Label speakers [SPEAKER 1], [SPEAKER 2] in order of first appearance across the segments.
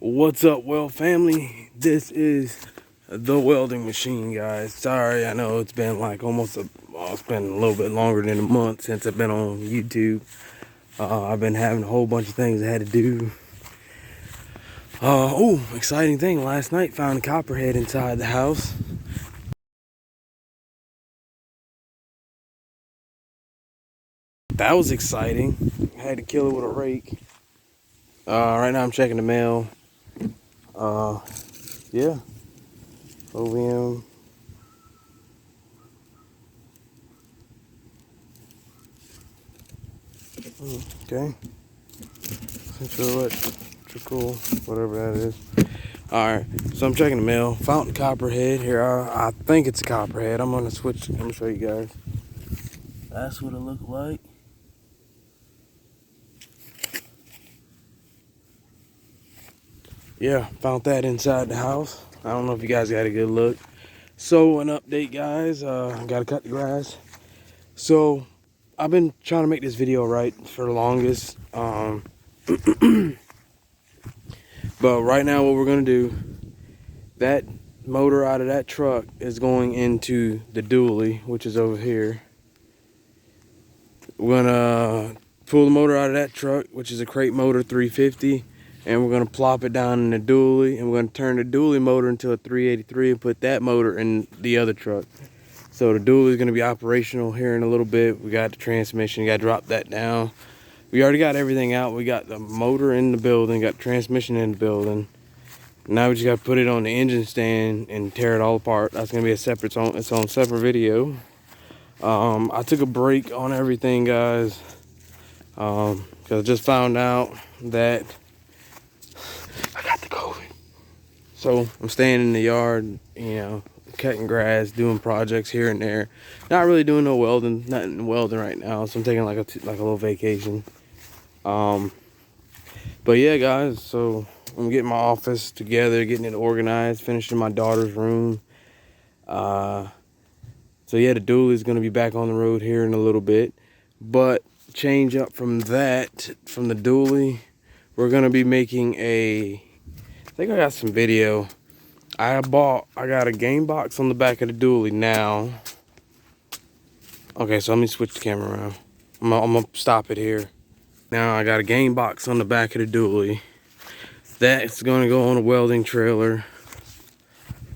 [SPEAKER 1] What's up, Weld family? This is the welding machine, guys. Sorry, I know it's been like it's been a little bit longer than a month since I've been on YouTube. I've been having a whole bunch of things I had to do. Oh, exciting thing! Last night found a copperhead inside the house. That was exciting. I had to kill it with a rake. Right now I'm checking the mail. Yeah, OVM. Okay. Central electrical, whatever that is. Alright, so I'm checking the mail. Fountain copperhead here. I think it's a copperhead. I'm gonna switch. I'm gonna show you guys. That's what it looked like. Yeah, found that inside the house. I don't know if you guys got a good look. So an update, guys. Gotta cut the grass. So I've been trying to make this video right for the longest. But right now what we're gonna do, that motor out of that truck is going into the dually, which is over here. We're gonna pull the motor out of that truck, which is a crate motor 350, and we're gonna plop it down in the dually, and we're gonna turn the dually motor into a 383 and put that motor in the other truck. So the dually is gonna be operational here in a little bit. We got the transmission, gotta drop that down. We already got everything out. We got the motor in the building, got the transmission in the building. Now we just gotta put it on the engine stand and tear it all apart. That's gonna be its own separate video. I took a break on everything, guys, because I just found out that I got the COVID. So I'm staying in the yard, cutting grass, doing projects here and there. Not really doing no welding, nothing welding right now. So I'm taking like a little vacation. But yeah, guys, so I'm getting my office together, getting it organized, finishing my daughter's room. So yeah, the dually is going to be back on the road here in a little bit. But change up from that, from the dually, we're going to be making I think I got some video. I got a game box on the back of the dually now. Okay, so let me switch the camera around. I'm going to stop it here. Now I got a game box on the back of the dually. That's going to go on a welding trailer.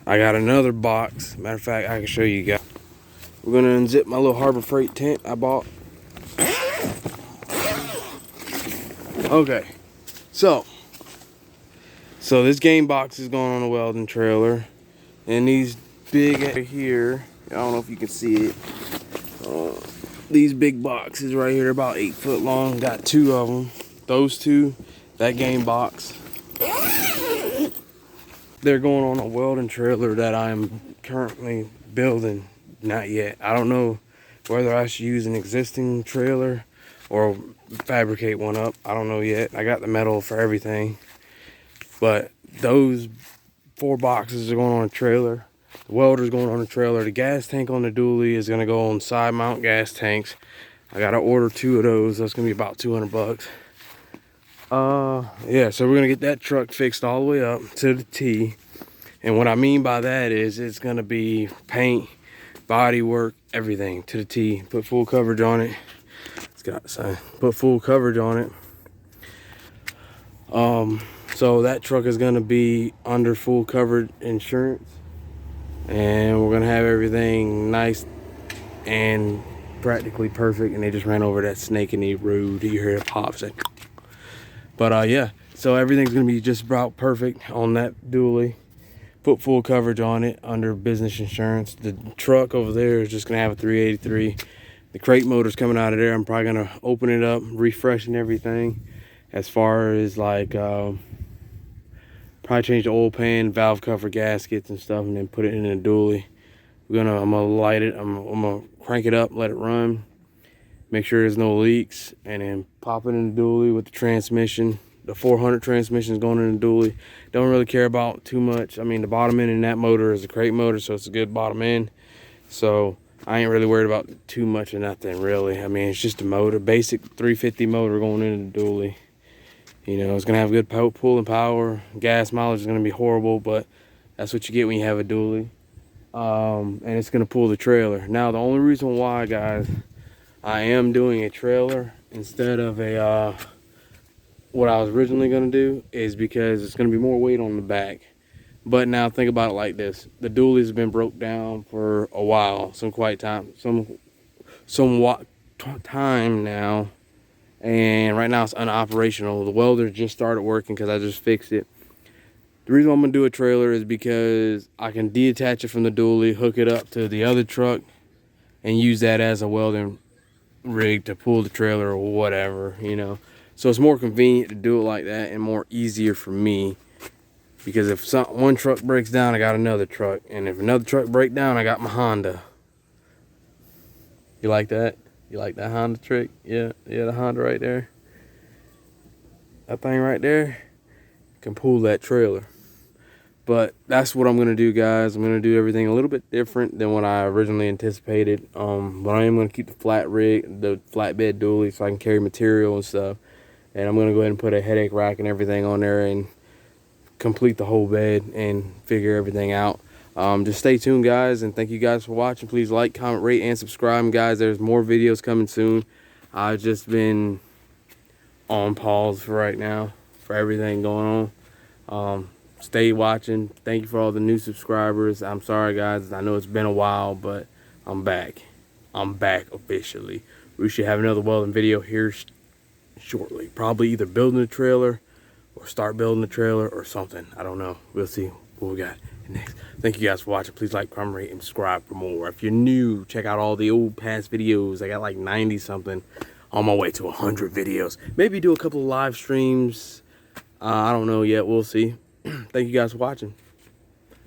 [SPEAKER 1] I got another box. Matter of fact, I can show you guys. We're gonna unzip my little Harbor Freight tent I bought. Okay, so this game box is going on a welding trailer, and these big right here, I don't know if you can see it. These big boxes right here, about 8 foot long. Got two of them. Those two, that game box. They're going on a welding trailer that I'm currently building. Not yet. I don't know whether I should use an existing trailer or fabricate one up. I don't know yet. I got the metal for everything. But those 4 boxes are going on a trailer. The welder's going on a trailer. The gas tank on the dually is going to go on side mount gas tanks. I got to order 2 of those. That's going to be about 200 bucks. Yeah, so we're going to get that truck fixed all the way up to the T. And what I mean by that is it's going to be paint, body work, everything to the T. Put full coverage on it. It's got sign. Put full coverage on it. So that truck is gonna be under full coverage insurance, and we're gonna have everything nice and practically perfect. And they just ran over that snake in the road. You hear it pop. But yeah, so everything's gonna be just about perfect on that dually. Put full coverage on it under business insurance. The truck over there is just gonna have a 383. The crate motor's coming out of there. I'm probably gonna open it up, refreshing everything as far as like probably change the oil pan, valve cover, gaskets and stuff, and then put it in a dually. I'm gonna light it. I'm gonna crank it up, let it run, make sure there's no leaks, and then pop it in the dually with the transmission. The 400 transmission is going in the dually. Don't really care about too much. I mean, the bottom end in that motor is a crate motor, so it's a good bottom end. So I ain't really worried about too much of nothing, really. I mean, it's just a motor, basic 350 motor going in the dually. You know, it's gonna have good pulling power. Gas mileage is gonna be horrible, but that's what you get when you have a dually. And it's gonna pull the trailer. Now, the only reason why, guys, I am doing a trailer instead of a what I was originally gonna do is because it's gonna be more weight on the back. But now think about it like this: the dually's been broke down for a while, somewhat time now, and right now it's unoperational. The welder just started working because I just fixed it. The reason I'm gonna do a trailer is because I can detach it from the dually, hook it up to the other truck, and use that as a welding rig to pull the trailer or whatever, you know. So it's more convenient to do it like that and more easier for me, because if one truck breaks down, I got another truck, and if another truck breaks down, I got my Honda. You like that? You like that Honda trick? Yeah, the Honda right there. That thing right there can pull that trailer. But that's what I'm gonna do, guys. I'm gonna do everything a little bit different than what I originally anticipated. But I am gonna keep the flatbed dually, so I can carry material and stuff. And I'm gonna go ahead and put a headache rack and everything on there and complete the whole bed and figure everything out. Just stay tuned, guys, and thank you guys for watching. Please like, comment, rate, and subscribe. And guys, there's more videos coming soon. I've just been on pause for right now for everything going on. Stay watching. Thank you for all the new subscribers. I'm sorry, guys, I know it's been a while, but I'm back. I'm back officially. We should have another welding video here shortly. Probably either building a trailer or start building a trailer or something. I don't know. We'll see what we got next. Thank you guys for watching. Please like, comment, rate, and subscribe for more. If you're new, check out all the old past videos. I got like 90 something, on my way to 100 videos. Maybe do a couple of live streams. I don't know yet. We'll see. Thank you guys for watching.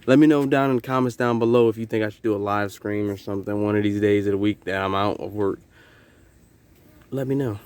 [SPEAKER 1] Let me know down in the comments down below if you think I should do a live stream or something one of these days of the week that I'm out of work. Let me know.